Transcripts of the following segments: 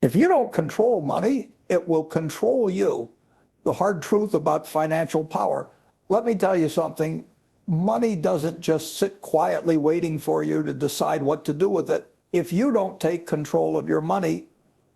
If you don't control money, it will control you. The hard truth about financial power. Let me tell you something. Money doesn't just sit quietly waiting for you to decide what to do with it. If you don't take control of your money,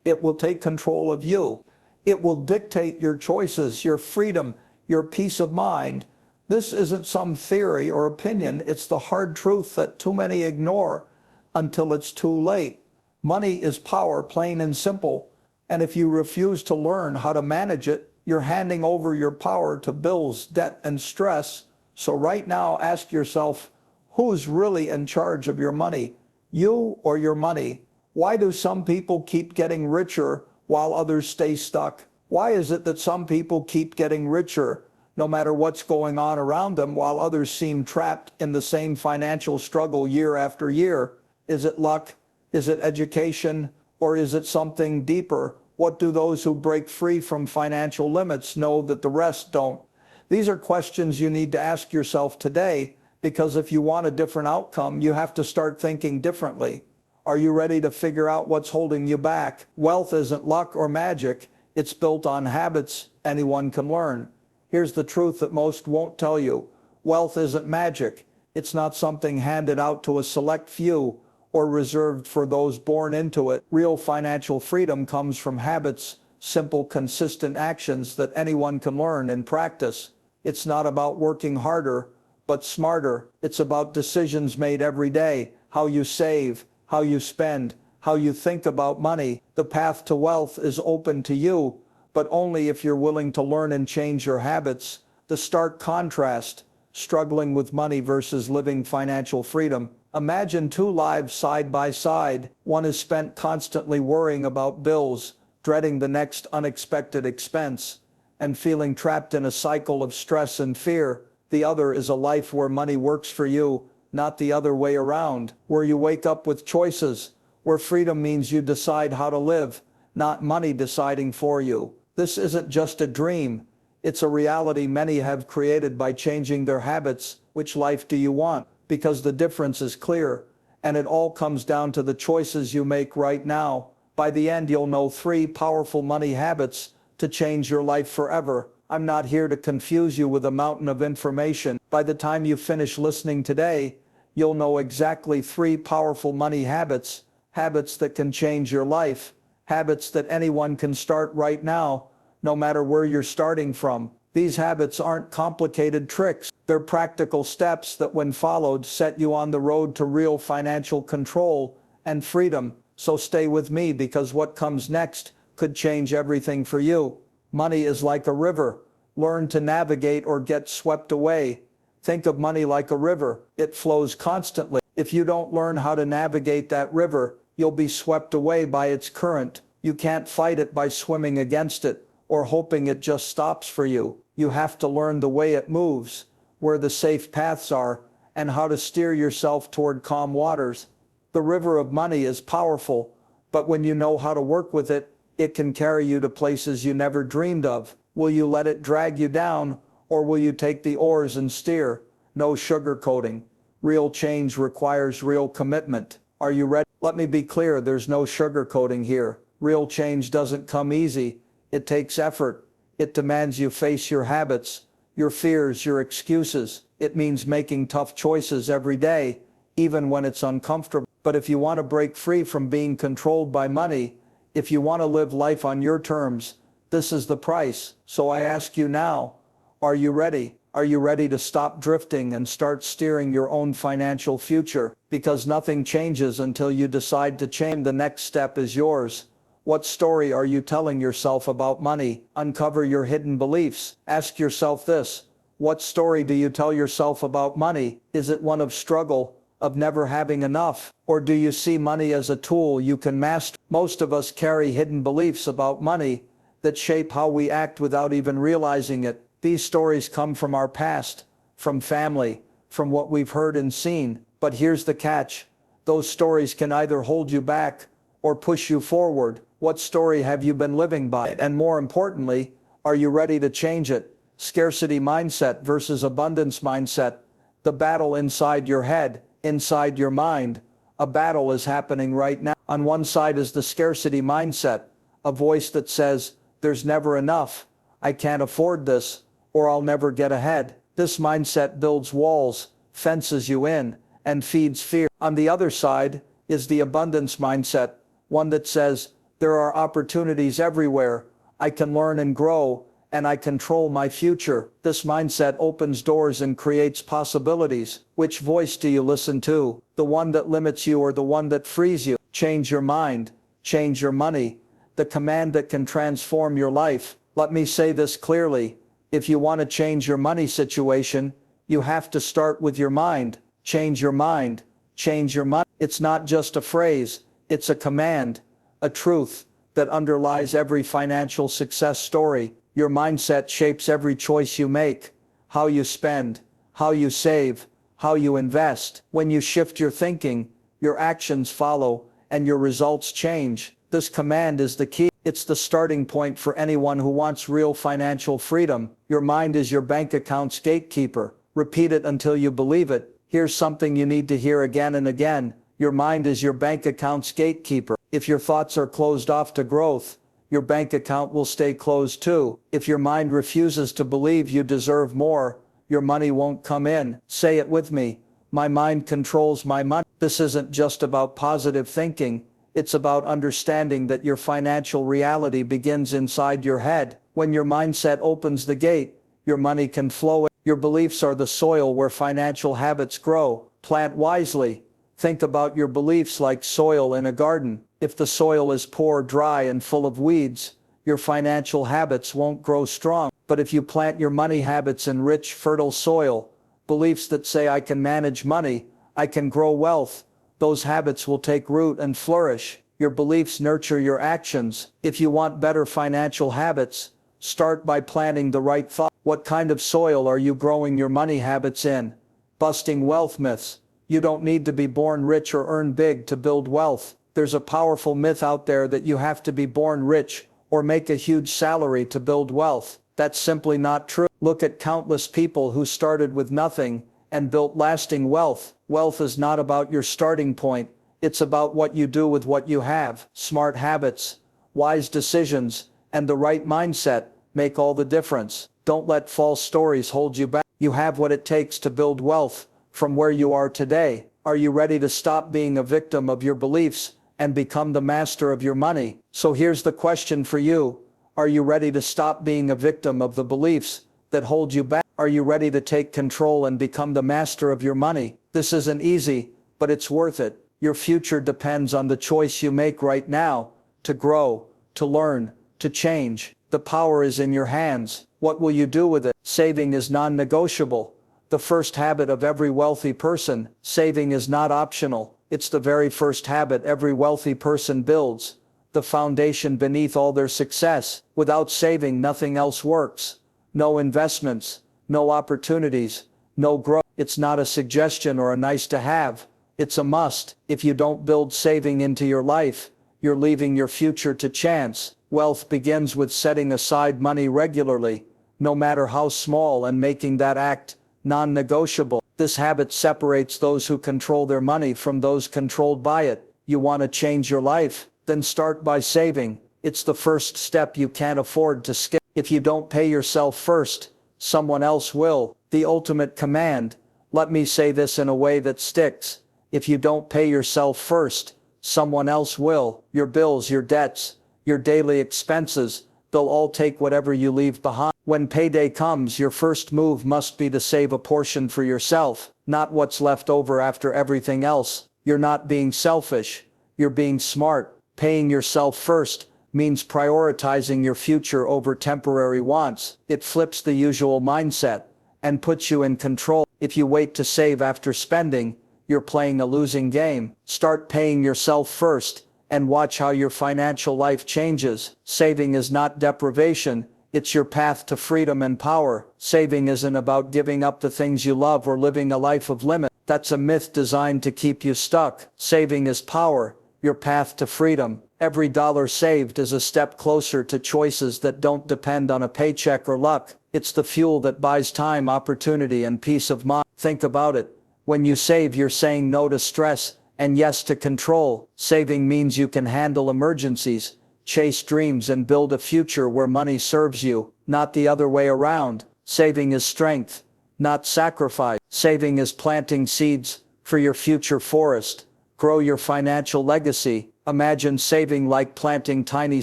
it will take control of you. It will dictate your choices, your freedom, your peace of mind. This isn't some theory or opinion. It's the hard truth that too many ignore until it's too late. Money is power, plain and simple. And if you refuse to learn how to manage it, you're handing over your power to bills, debt, and stress. So right now, ask yourself, who's really in charge of your money? You or your money? Why do some people keep getting richer while others stay stuck? Why is it that some people keep getting richer no matter what's going on around them while others seem trapped in the same financial struggle year after year? Is it luck? Is it education? Or is it something deeper? What do those who break free from financial limits know that the rest don't? These are questions you need to ask yourself today, because if you want a different outcome, you have to start thinking differently. Are you ready to figure out what's holding you back? Wealth isn't luck or magic. It's built on habits anyone can learn. Here's the truth that most won't tell you. Wealth isn't magic. It's not something handed out to a select few or reserved for those born into it. Real financial freedom comes from habits, simple, consistent actions that anyone can learn and practice. It's not about working harder, but smarter. It's about decisions made every day, how you save, how you spend, how you think about money. The path to wealth is open to you, but only if you're willing to learn and change your habits. The stark contrast, struggling with money versus living financial freedom. Imagine two lives side by side. One is spent constantly worrying about bills, dreading the next unexpected expense, and feeling trapped in a cycle of stress and fear. The other is a life where money works for you, not the other way around, where you wake up with choices, where freedom means you decide how to live, not money deciding for you. This isn't just a dream. It's a reality many have created by changing their habits. Which life do you want? Because the difference is clear, and it all comes down to the choices you make right now. By the end, you'll know 3 powerful money habits to change your life forever. I'm not here to confuse you with a mountain of information. By the time you finish listening today, you'll know exactly 3 powerful money habits, habits that can change your life, habits that anyone can start right now, no matter where you're starting from. These habits aren't complicated tricks. They're practical steps that, when followed, set you on the road to real financial control and freedom. So stay with me, because what comes next could change everything for you. Money is like a river. Learn to navigate or get swept away. Think of money like a river. It flows constantly. If you don't learn how to navigate that river, you'll be swept away by its current. You can't fight it by swimming against it or hoping it just stops for you. You have to learn the way it moves, where the safe paths are, and how to steer yourself toward calm waters. The river of money is powerful, but when you know how to work with it, it can carry you to places you never dreamed of. Will you let it drag you down, or will you take the oars and steer? No sugarcoating. Real change requires real commitment. Are you ready? Let me be clear, there's no sugarcoating here. Real change doesn't come easy. It takes effort. It demands you face your habits, your fears, your excuses. It means making tough choices every day, even when it's uncomfortable. But if you want to break free from being controlled by money, if you want to live life on your terms, this is the price. So I ask you now, are you ready? Are you ready to stop drifting and start steering your own financial future? Because nothing changes until you decide to change. The next step is yours. What story are you telling yourself about money? Uncover your hidden beliefs. Ask yourself this: what story do you tell yourself about money? Is it one of struggle, of never having enough? Or do you see money as a tool you can master? Most of us carry hidden beliefs about money that shape how we act without even realizing it. These stories come from our past, from family, from what we've heard and seen. But here's the catch: those stories can either hold you back or push you forward. What story have you been living by? And more importantly, are you ready to change it? Scarcity mindset versus abundance mindset. The battle inside your head, inside your mind. A battle is happening right now. On one side is the scarcity mindset, A voice that says, there's never enough, I can't afford this, or I'll never get ahead. This mindset builds walls, fences you in, and feeds fear. On the other side is the abundance mindset, one that says, there are opportunities everywhere, I can learn and grow, and I control my future. This mindset opens doors and creates possibilities. Which voice do you listen to? The one that limits you or the one that frees you? Change your mind, change your money. The command that can transform your life. Let me say this clearly. If you want to change your money situation, you have to start with your mind. Change your mind, change your money. It's not just a phrase, it's a command, a truth that underlies every financial success story. Your mindset shapes every choice you make, how you spend, how you save, how you invest. When you shift your thinking, your actions follow, and your results change. This command is the key. It's the starting point for anyone who wants real financial freedom. Your mind is your bank account's gatekeeper. Repeat it until you believe it. Here's something you need to hear again and again. Your mind is your bank account's gatekeeper. If your thoughts are closed off to growth, your bank account will stay closed too. If your mind refuses to believe you deserve more, your money won't come in. Say it with me. My mind controls my money. This isn't just about positive thinking. It's about understanding that your financial reality begins inside your head. When your mindset opens the gate, your money can flow in. Your beliefs are the soil where financial habits grow. Plant wisely. Think about your beliefs like soil in a garden. If the soil is poor, dry, and full of weeds, your financial habits won't grow strong. But if you plant your money habits in rich, fertile soil, beliefs that say I can manage money, I can grow wealth, those habits will take root and flourish. Your beliefs nurture your actions. If you want better financial habits, start by planting the right thought. What kind of soil are you growing your money habits in? Busting wealth myths. You don't need to be born rich or earn big to build wealth. There's a powerful myth out there that you have to be born rich or make a huge salary to build wealth. That's simply not true. Look at countless people who started with nothing and built lasting wealth. Wealth is not about your starting point. It's about what you do with what you have. Smart habits, wise decisions, and the right mindset make all the difference. Don't let false stories hold you back. You have what it takes to build wealth from where you are today. Are you ready to stop being a victim of your beliefs and become the master of your money? So here's the question for you. Are you ready to stop being a victim of the beliefs that hold you back? Are you ready to take control and become the master of your money? This isn't easy, but it's worth it. Your future depends on the choice you make right now to grow, to learn, to change. The power is in your hands. What will you do with it? Saving is non-negotiable. The first habit of every wealthy person. Saving is not optional. It's the very first habit every wealthy person builds. The foundation beneath all their success. Without saving, nothing else works. No investments, no opportunities, no growth. It's not a suggestion or a nice to have. It's a must. If you don't build saving into your life, you're leaving your future to chance. Wealth begins with setting aside money regularly, no matter how small, and making that act non-negotiable. This habit separates those who control their money from those controlled by it. You want to change your life? Then start by saving. It's the first step you can't afford to skip. If you don't pay yourself first, someone else will. The ultimate command. Let me say this in a way that sticks. If you don't pay yourself first, someone else will. Your bills, your debts, your daily expenses, they'll all take whatever you leave behind. When payday comes, your first move must be to save a portion for yourself, not what's left over after everything else. You're not being selfish. You're being smart. Paying yourself first means prioritizing your future over temporary wants. It flips the usual mindset and puts you in control. If you wait to save after spending, you're playing a losing game. Start paying yourself first and watch how your financial life changes. Saving is not deprivation. It's your path to freedom and power. Saving isn't about giving up the things you love or living a life of limit. That's a myth designed to keep you stuck. Saving is power, your path to freedom. Every dollar saved is a step closer to choices that don't depend on a paycheck or luck. It's the fuel that buys time, opportunity, and peace of mind. Think about it. When you save, you're saying no to stress and yes to control. Saving means you can handle emergencies, Chase dreams and build a future where money serves you, not the other way around. Saving is strength, not sacrifice. Saving is planting seeds for your future forest. Grow your financial legacy. Imagine saving like planting tiny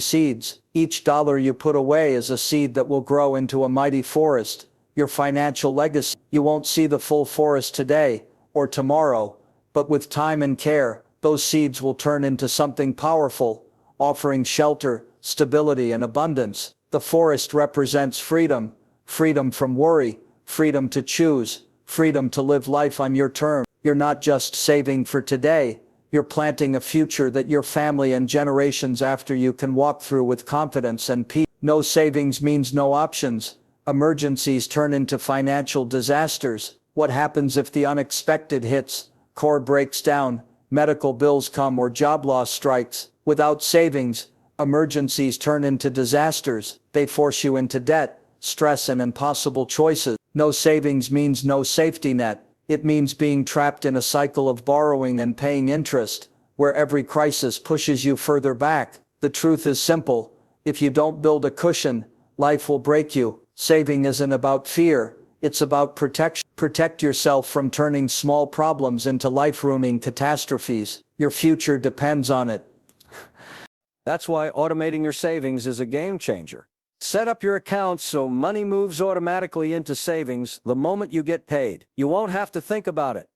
seeds. Each dollar you put away is a seed that will grow into a mighty forest. Your financial legacy. You won't see the full forest today or tomorrow, but with time and care, those seeds will turn into something powerful, offering shelter, stability, and abundance. The forest represents freedom, freedom from worry, freedom to choose, freedom to live life on your terms. You're not just saving for today, you're planting a future that your family and generations after you can walk through with confidence and peace. No savings means no options. Emergencies turn into financial disasters. What happens if the unexpected hits? Core breaks down, medical bills come, or job loss strikes. Without savings, emergencies turn into disasters. They force you into debt, stress, and impossible choices. No savings means no safety net. It means being trapped in a cycle of borrowing and paying interest, where every crisis pushes you further back. The truth is simple. If you don't build a cushion, life will break you. Saving isn't about fear, it's about protection. Protect yourself from turning small problems into life-ruining catastrophes. Your future depends on it. That's why automating your savings is a game changer. Set up your accounts so money moves automatically into savings the moment you get paid. You won't have to think about it,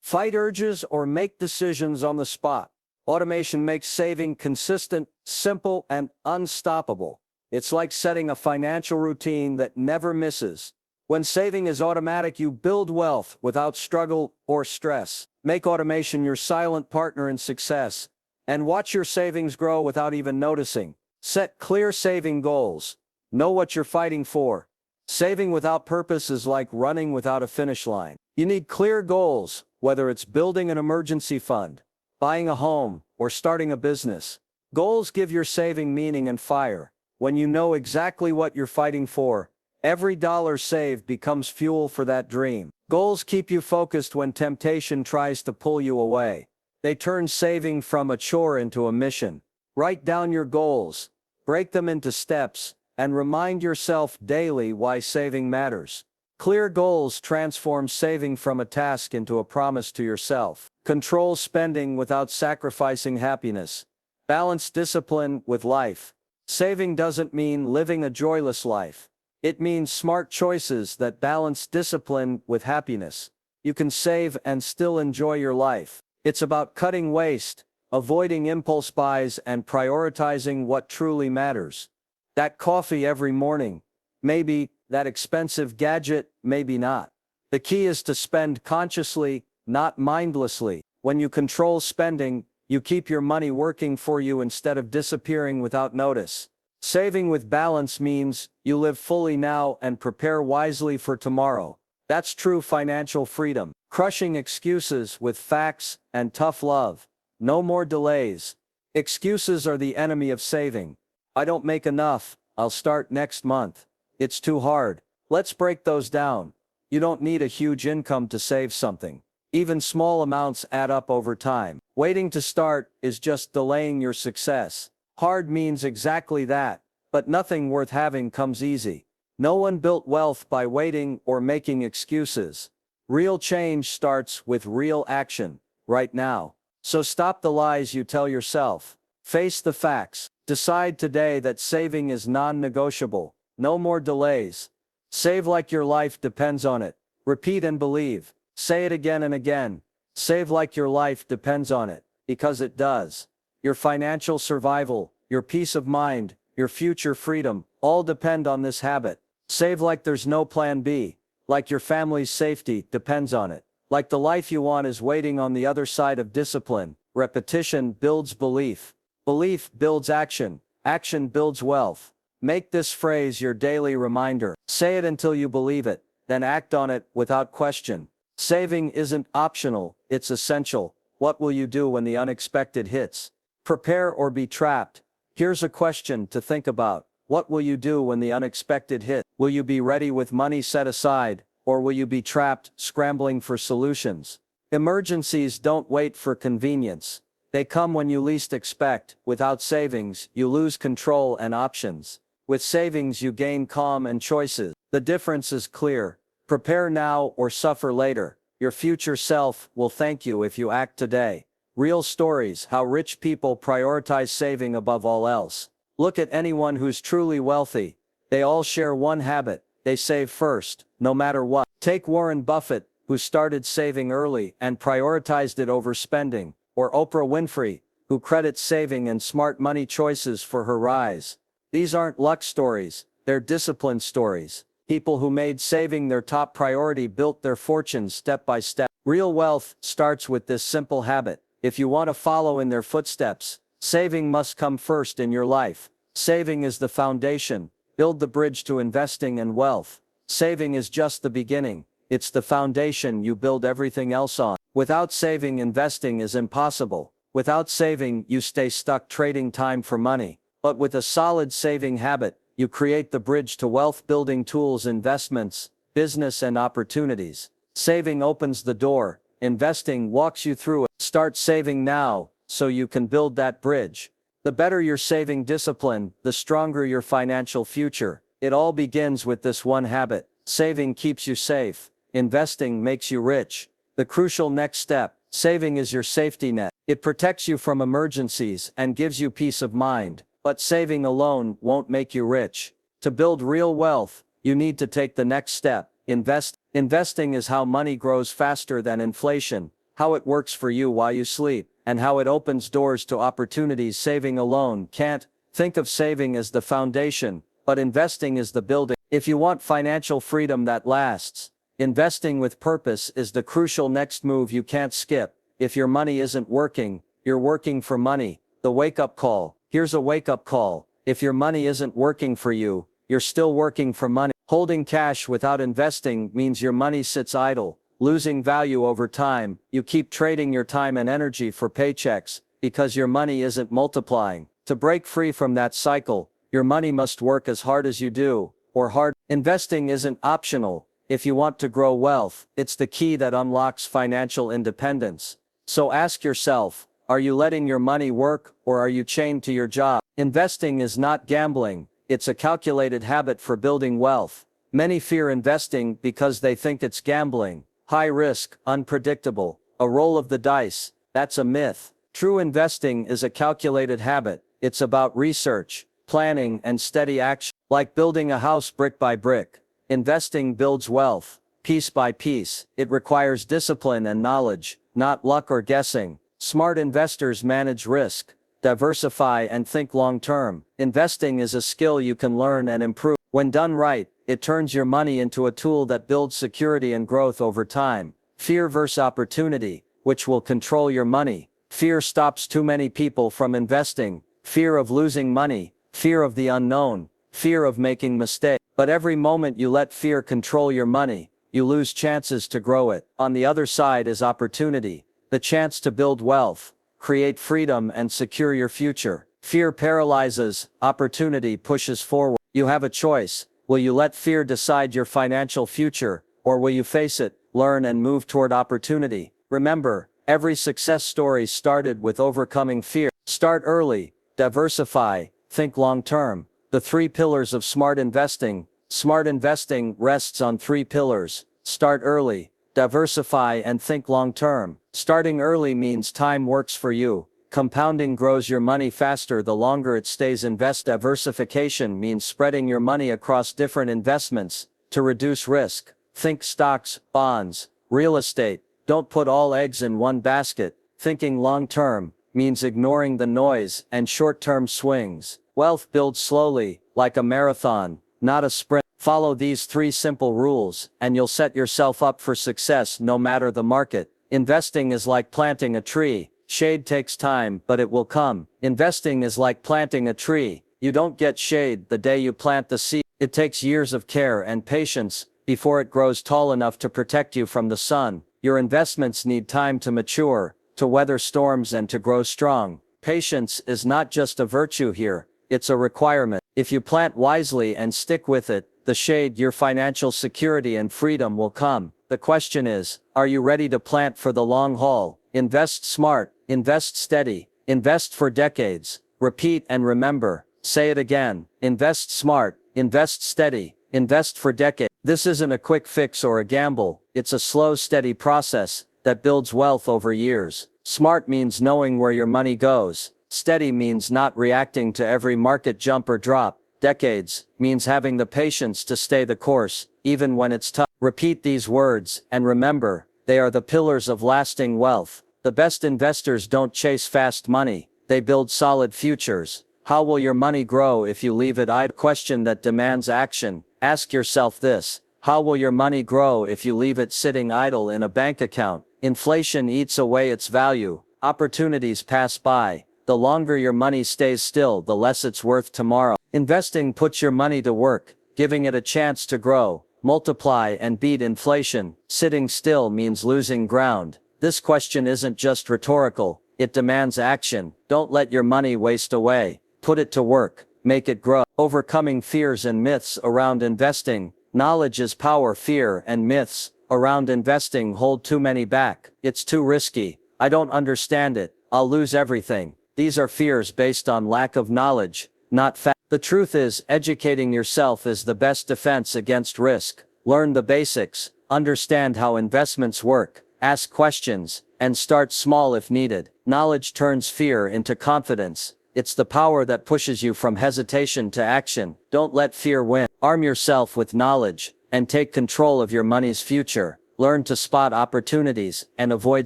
fight urges, or make decisions on the spot. Automation makes saving consistent, simple, and unstoppable. It's like setting a financial routine that never misses. When saving is automatic, you build wealth without struggle or stress. Make automation your silent partner in success, and watch your savings grow without even noticing. Set clear saving goals. Know what you're fighting for. Saving without purpose is like running without a finish line. You need clear goals, whether it's building an emergency fund, buying a home, or starting a business. Goals give your saving meaning and fire. When you know exactly what you're fighting for, every dollar saved becomes fuel for that dream. Goals keep you focused when temptation tries to pull you away. They turn saving from a chore into a mission. Write down your goals, break them into steps, and remind yourself daily why saving matters. Clear goals transform saving from a task into a promise to yourself. Control spending without sacrificing happiness. Balance discipline with life. Saving doesn't mean living a joyless life. It means smart choices that balance discipline with happiness. You can save and still enjoy your life. It's about cutting waste, avoiding impulse buys, and prioritizing what truly matters. That coffee every morning, maybe. That expensive gadget, maybe not. The key is to spend consciously, not mindlessly. When you control spending, you keep your money working for you instead of disappearing without notice. Saving with balance means you live fully now and prepare wisely for tomorrow. That's true financial freedom. Crushing excuses with facts and tough love. No more delays. Excuses are the enemy of saving. I don't make enough. I'll start next month. It's too hard. Let's break those down. You don't need a huge income to save something. Even small amounts add up over time. Waiting to start is just delaying your success. Hard means exactly that, but nothing worth having comes easy. No one built wealth by waiting or making excuses. Real change starts with real action, right now. So stop the lies you tell yourself. Face the facts. Decide today that saving is non-negotiable. No more delays. Save like your life depends on it. Repeat and believe. Say it again and again. Save like your life depends on it, because it does. Your financial survival, your peace of mind, your future freedom, all depend on this habit. Save like there's no plan B. Like your family's safety depends on it. Like the life you want is waiting on the other side of discipline. Repetition builds belief. Belief builds action. Action builds wealth. Make this phrase your daily reminder. Say it until you believe it, then act on it without question. Saving isn't optional, it's essential. What will you do when the unexpected hits? Prepare or be trapped? Here's a question to think about. What will you do when the unexpected hits? Will you be ready with money set aside, or will you be trapped, scrambling for solutions? Emergencies don't wait for convenience. They come when you least expect. Without savings, you lose control and options. With savings, you gain calm and choices. The difference is clear. Prepare now or suffer later. Your future self will thank you if you act today. Real stories: how rich people prioritize saving above all else. Look at anyone who's truly wealthy. They all share one habit: they save first, no matter what. Take Warren Buffett, who started saving early and prioritized it over spending, or Oprah Winfrey, who credits saving and smart money choices for her rise. These aren't luck stories, they're discipline stories. People who made saving their top priority built their fortunes step by step. Real wealth starts with this simple habit. If you want to follow in their footsteps, saving must come first in your life. Saving is the foundation. Build the bridge to investing and wealth. Saving is just the beginning. It's the foundation you build everything else on. Without saving, investing is impossible. Without saving, you stay stuck trading time for money. But with a solid saving habit, you create the bridge to wealth building tools, investments, business, and opportunities. Saving opens the door. Investing walks you through it. Start saving now, so you can build that bridge. The better your saving discipline, the stronger your financial future. It all begins with this one habit. Saving keeps you safe. Investing makes you rich. The crucial next step: saving is your safety net. It protects you from emergencies and gives you peace of mind. But saving alone won't make you rich. To build real wealth, you need to take the next step: invest. Investing is how money grows faster than inflation, how it works for you while you sleep, and how it opens doors to opportunities saving alone can't. Think of saving as the foundation, but investing is the building. If you want financial freedom that lasts, investing with purpose is the crucial next move you can't skip. If your money isn't working, you're working for money. The wake-up call. Here's a wake-up call. If your money isn't working for you, you're still working for money. Holding cash without investing means your money sits idle, losing value over time. You keep trading your time and energy for paychecks because your money isn't multiplying. To break free from that cycle, your money must work as hard as you do, or hard. Investing isn't optional. If you want to grow wealth, it's the key that unlocks financial independence. So ask yourself, are you letting your money work, or are you chained to your job? Investing is not gambling. It's a calculated habit for building wealth. Many fear investing because they think it's gambling. High risk, unpredictable, a roll of the dice. That's a myth. True investing is a calculated habit. It's about research, planning, and steady action. Like building a house brick by brick, investing builds wealth, piece by piece. It requires discipline and knowledge, not luck or guessing. Smart investors manage risk, diversify, and think long-term. Investing is a skill you can learn and improve. When done right, it turns your money into a tool that builds security and growth over time. Fear versus opportunity, which will control your money. Fear stops too many people from investing. Fear of losing money, fear of the unknown, fear of making mistakes. But every moment you let fear control your money, you lose chances to grow it. On the other side is opportunity, the chance to build wealth, create freedom, and secure your future. Fear paralyzes, opportunity pushes forward. You have a choice. Will you let fear decide your financial future, or will you face it, learn, and move toward opportunity? Remember, every success story started with overcoming fear. Start early, diversify, think long-term. The 3 pillars of smart investing. Smart investing rests on 3 pillars. Start early, diversify, and think long-term. Starting early means time works for you. Compounding grows your money faster the longer it stays invested. Diversification means spreading your money across different investments to reduce risk. Think stocks, bonds, real estate. Don't put all eggs in one basket. Thinking long-term means ignoring the noise and short-term swings. Wealth builds slowly, like a marathon, not a sprint. Follow these 3 simple rules, and you'll set yourself up for success no matter the market. Investing is like planting a tree. Shade takes time, but it will come. Investing is like planting a tree. You don't get shade the day you plant the seed. It takes years of care and patience before it grows tall enough to protect you from the sun. Your investments need time to mature, to weather storms, and to grow strong. Patience is not just a virtue here, it's a requirement. If you plant wisely and stick with it, the shade, your financial security and freedom will come. The question is, are you ready to plant for the long haul? Invest smart, invest steady, Invest for decades. Repeat and remember. Say it again. Invest smart. Invest steady. Invest for decades. This isn't a quick fix or a gamble. It's a slow, steady process that builds wealth over years. Smart means knowing where your money goes. Steady means not reacting to every market jump or drop. Decades means having the patience to stay the course, even when it's tough. Repeat these words and remember, they are the pillars of lasting wealth. The best investors don't chase fast money. They build solid futures. How will your money grow if you leave it idle? Question that demands action. Ask yourself this. How will your money grow if you leave it sitting idle in a bank account? Inflation eats away its value. Opportunities pass by. The longer your money stays still, the less it's worth tomorrow. Investing puts your money to work, giving it a chance to grow, multiply and beat inflation. Sitting still means losing ground. This question isn't just rhetorical, it demands action. Don't let your money waste away. Put it to work, make it grow. Overcoming fears and myths around investing. Knowledge is power. Fear and myths around investing hold too many back. It's too risky. I don't understand it. I'll lose everything. These are fears based on lack of knowledge, not fact. The truth is, educating yourself is the best defense against risk. Learn the basics, understand how investments work, ask questions, and start small if needed. Knowledge turns fear into confidence. It's the power that pushes you from hesitation to action. Don't let fear win. Arm yourself with knowledge, and take control of your money's future. Learn to spot opportunities, and avoid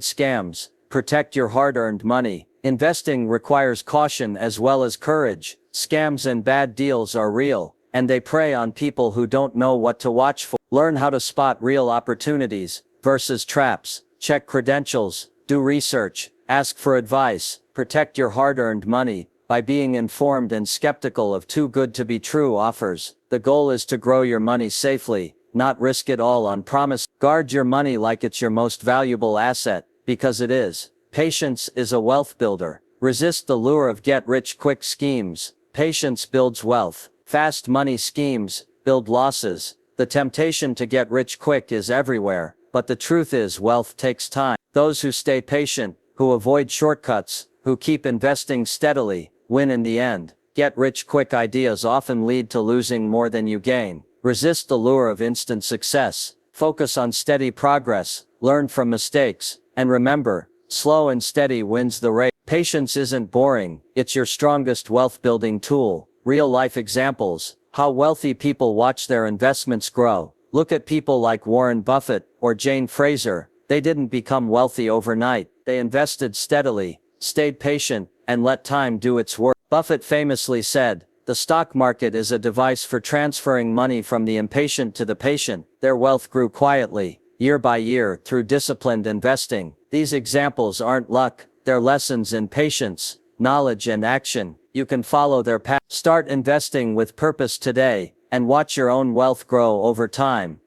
scams. Protect your hard-earned money. Investing requires caution as well as courage. Scams and bad deals are real, and they prey on people who don't know what to watch for. Learn how to spot real opportunities versus traps. Check credentials, do research, ask for advice, protect your hard-earned money by being informed and skeptical of too good to be true offers. The goal is to grow your money safely, not risk it all on promise. Guard your money like it's your most valuable asset, because it is. Patience is a wealth builder. Resist the lure of get-rich-quick schemes. Patience builds wealth. Fast money schemes build losses. The temptation to get rich quick is everywhere, but the truth is wealth takes time. Those who stay patient, who avoid shortcuts, who keep investing steadily, win in the end. Get-rich-quick ideas often lead to losing more than you gain. Resist the lure of instant success. Focus on steady progress, learn from mistakes, and remember, slow and steady wins the race. Patience isn't boring, it's your strongest wealth-building tool. Real-life examples, how wealthy people watch their investments grow. Look at people like Warren Buffett or Jane Fraser. They didn't become wealthy overnight. They invested steadily, stayed patient, and let time do its work. Buffett famously said, "The stock market is a device for transferring money from the impatient to the patient." Their wealth grew quietly, year by year, through disciplined investing. These examples aren't luck, they're lessons in patience, knowledge and action. You can follow their path. Start investing with purpose today, and watch your own wealth grow over time.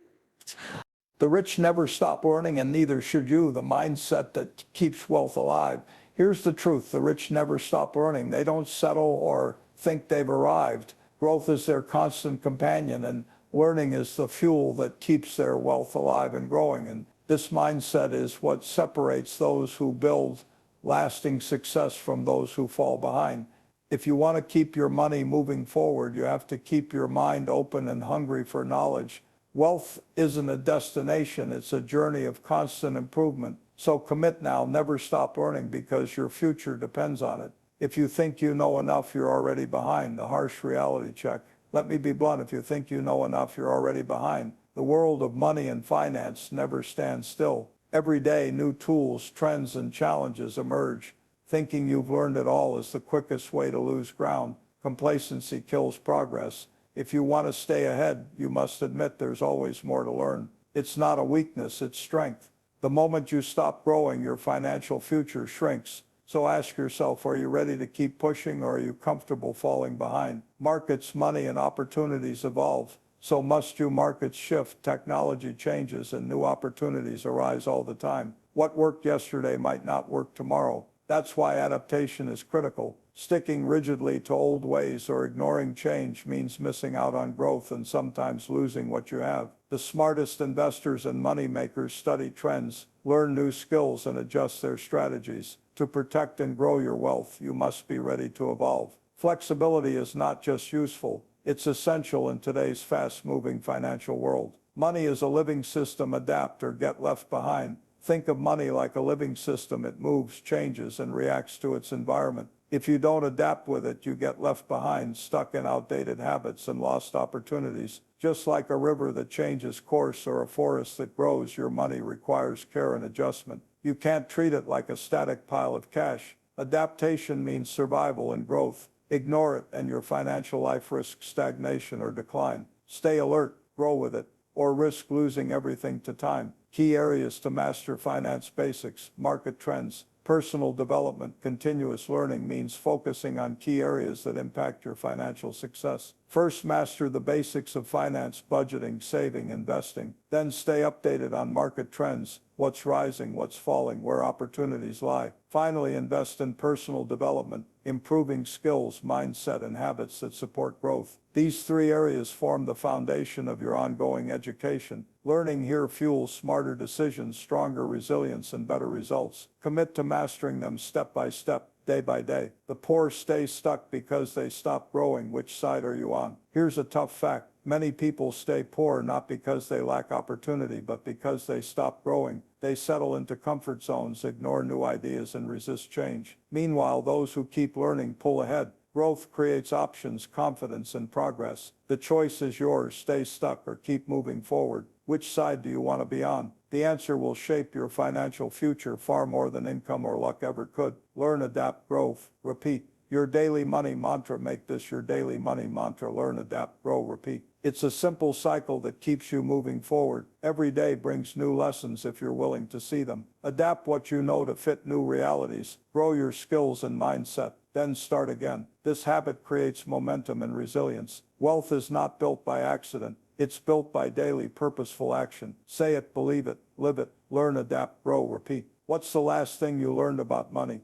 The rich never stop earning, and neither should you. The mindset that keeps wealth alive. Here's the truth. The rich never stop earning. They don't settle or think they've arrived. Growth is their constant companion, and learning is the fuel that keeps their wealth alive and growing. And this mindset is what separates those who build lasting success from those who fall behind. If you want to keep your money moving forward, you have to keep your mind open and hungry for knowledge. Wealth isn't a destination, it's a journey of constant improvement. So commit now, never stop earning, because your future depends on it. If you think you know enough, you're already behind. The harsh reality check. Let me be blunt, if you think you know enough, you're already behind. The world of money and finance never stands still. Every day, new tools, trends, and challenges emerge. Thinking you've learned it all is the quickest way to lose ground. Complacency kills progress. If you want to stay ahead, you must admit there's always more to learn. It's not a weakness, it's strength. The moment you stop growing, your financial future shrinks. So ask yourself, are you ready to keep pushing, or are you comfortable falling behind? Markets, money, and opportunities evolve. So must you. Markets shift, technology changes, and new opportunities arise all the time. What worked yesterday might not work tomorrow. That's why adaptation is critical. Sticking rigidly to old ways or ignoring change means missing out on growth and sometimes losing what you have. The smartest investors and money makers study trends, learn new skills, and adjust their strategies. To protect and grow your wealth, you must be ready to evolve. Flexibility is not just useful, it's essential in today's fast-moving financial world. Money is a living system. Adapt or get left behind. Think of money like a living system. It moves, changes, and reacts to its environment. If you don't adapt with it, you get left behind, stuck in outdated habits and lost opportunities. Just like a river that changes course or a forest that grows, your money requires care and adjustment. You can't treat it like a static pile of cash. Adaptation means survival and growth. Ignore it and your financial life risks stagnation or decline. Stay alert, grow with it, or risk losing everything to time. Key areas to master: finance basics, market trends, personal development. Continuous learning means focusing on key areas that impact your financial success. First, master the basics of finance: budgeting, saving, investing. Then stay updated on market trends, what's rising, what's falling, where opportunities lie. Finally, invest in personal development, improving skills, mindset, and habits that support growth. These three areas form the foundation of your ongoing education. Learning here fuels smarter decisions, stronger resilience, and better results. Commit to mastering them step by step, day by day. The poor stay stuck because they stop growing. Which side are you on? Here's a tough fact. Many people stay poor not because they lack opportunity, but because they stop growing. They settle into comfort zones, ignore new ideas, and resist change. Meanwhile, those who keep learning pull ahead. Growth creates options, confidence, and progress. The choice is yours: stay stuck or keep moving forward. Which side do you want to be on? The answer will shape your financial future far more than income or luck ever could. Learn, adapt, grow, repeat. Your daily money mantra. Make this your daily money mantra. Learn, adapt, grow, repeat. It's a simple cycle that keeps you moving forward. Every day brings new lessons if you're willing to see them. Adapt what you know to fit new realities. Grow your skills and mindset. Then start again. This habit creates momentum and resilience. Wealth is not built by accident. It's built by daily purposeful action. Say it, believe it, live it. Learn, adapt, grow, repeat. What's the last thing you learned about money?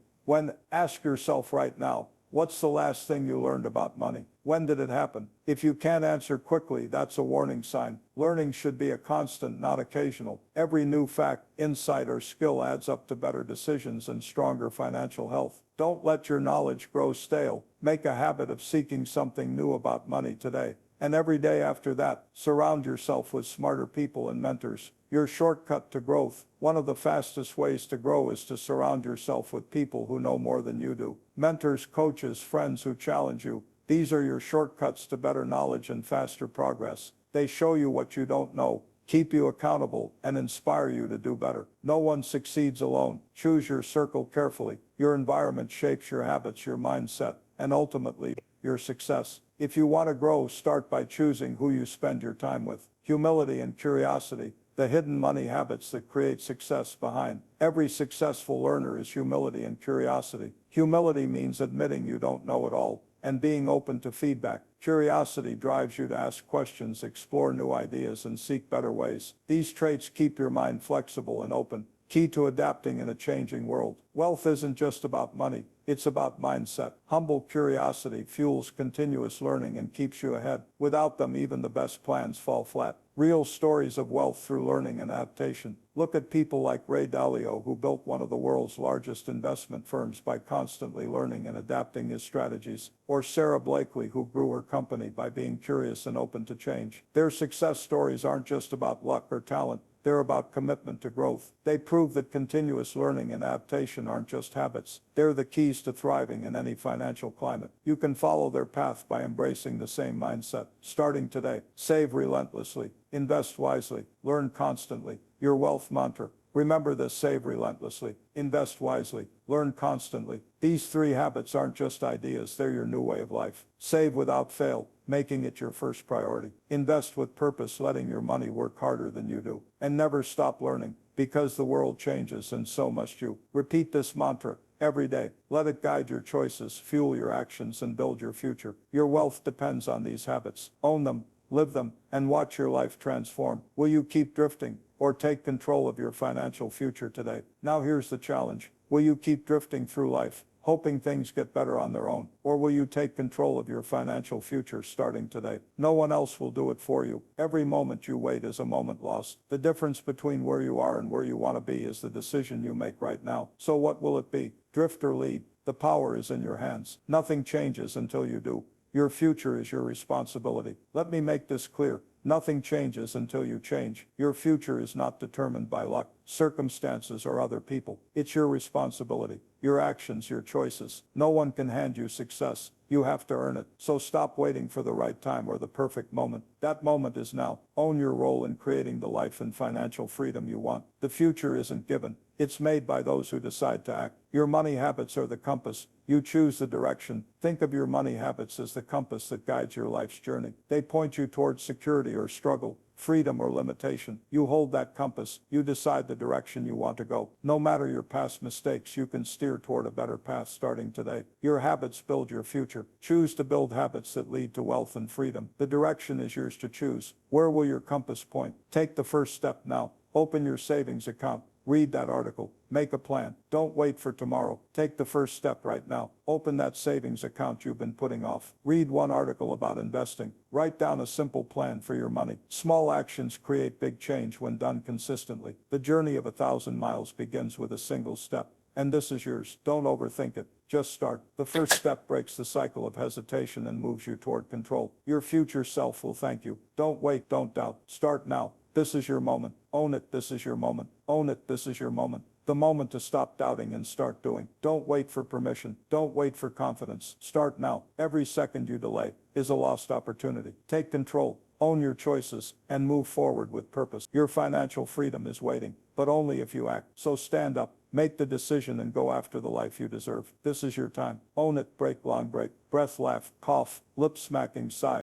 Ask yourself right now, what's the last thing you learned about money? When did it happen? If you can't answer quickly, that's a warning sign. Learning should be a constant, not occasional. Every new fact, insight, or skill adds up to better decisions and stronger financial health. Don't let your knowledge grow stale. Make a habit of seeking something new about money today. And every day after that, surround yourself with smarter people and mentors. Your shortcut to growth. One of the fastest ways to grow is to surround yourself with people who know more than you do. Mentors, coaches, friends who challenge you. These are your shortcuts to better knowledge and faster progress. They show you what you don't know, keep you accountable, and inspire you to do better. No one succeeds alone. Choose your circle carefully. Your environment shapes your habits, your mindset, and ultimately, your success. If you want to grow, start by choosing who you spend your time with. Humility and curiosity, the hidden money habits that create success. Behind every successful learner is humility and curiosity. Humility means admitting you don't know it all and being open to feedback. Curiosity drives you to ask questions, explore new ideas, and seek better ways. These traits keep your mind flexible and open, key to adapting in a changing world. Wealth isn't just about money, it's about mindset. Humble curiosity fuels continuous learning and keeps you ahead. Without them, even the best plans fall flat. Real stories of wealth through learning and adaptation. Look at people like Ray Dalio, who built one of the world's largest investment firms by constantly learning and adapting his strategies. Or Sarah Blakely, who grew her company by being curious and open to change. Their success stories aren't just about luck or talent. They're about commitment to growth. They prove that continuous learning and adaptation aren't just habits. They're the keys to thriving in any financial climate. You can follow their path by embracing the same mindset. Starting today, save relentlessly, invest wisely, learn constantly. Your wealth mantra. Remember this: save relentlessly, invest wisely, learn constantly. These three habits aren't just ideas, they're your new way of life. Save without fail, making it your first priority. Invest with purpose, letting your money work harder than you do. And never stop learning, because the world changes and so must you. Repeat this mantra every day. Let it guide your choices, fuel your actions, and build your future. Your wealth depends on these habits. Own them, live them, and watch your life transform. Will you keep drifting or take control of your financial future today? Now here's the challenge. Will you keep drifting through life, hoping things get better on their own? Or will you take control of your financial future starting today? No one else will do it for you. Every moment you wait is a moment lost. The difference between where you are and where you want to be is the decision you make right now. So what will it be? Drift or lead? The power is in your hands. Nothing changes until you do. Your future is your responsibility. Let me make this clear. Nothing changes until you change. Your future is not determined by luck, circumstances, or other people. It's your responsibility, your actions, your choices. No one can hand you success. You have to earn it. So stop waiting for the right time or the perfect moment. That moment is now. Own your role in creating the life and financial freedom you want. The future isn't given. It's made by those who decide to act. Your money habits are the compass. You choose the direction. Think of your money habits as the compass that guides your life's journey. They point you towards security or struggle, freedom or limitation. You hold that compass. You decide the direction you want to go. No matter your past mistakes, you can steer toward a better path starting today. Your habits build your future. Choose to build habits that lead to wealth and freedom. The direction is yours to choose. Where will your compass point? Take the first step now. Open your savings account. Read that article. Make a plan. Don't wait for tomorrow. Take the first step right now. Open that savings account you've been putting off. Read one article about investing. Write down a simple plan for your money. Small actions create big change when done consistently. The journey of 1,000 miles begins with a single step. And this is yours. Don't overthink it. Just start. The first step breaks the cycle of hesitation and moves you toward control. Your future self will thank you. Don't wait. Don't doubt. Start now. This is your moment. Own it. This is your moment. Own it. This is your moment. The moment to stop doubting and start doing. Don't wait for permission. Don't wait for confidence. Start now. Every second you delay is a lost opportunity. Take control. Own your choices and move forward with purpose. Your financial freedom is waiting, but only if you act. So stand up, make the decision, and go after the life you deserve. This is your time. Own it. Break long break. Breath, laugh, cough, lip smacking, sigh.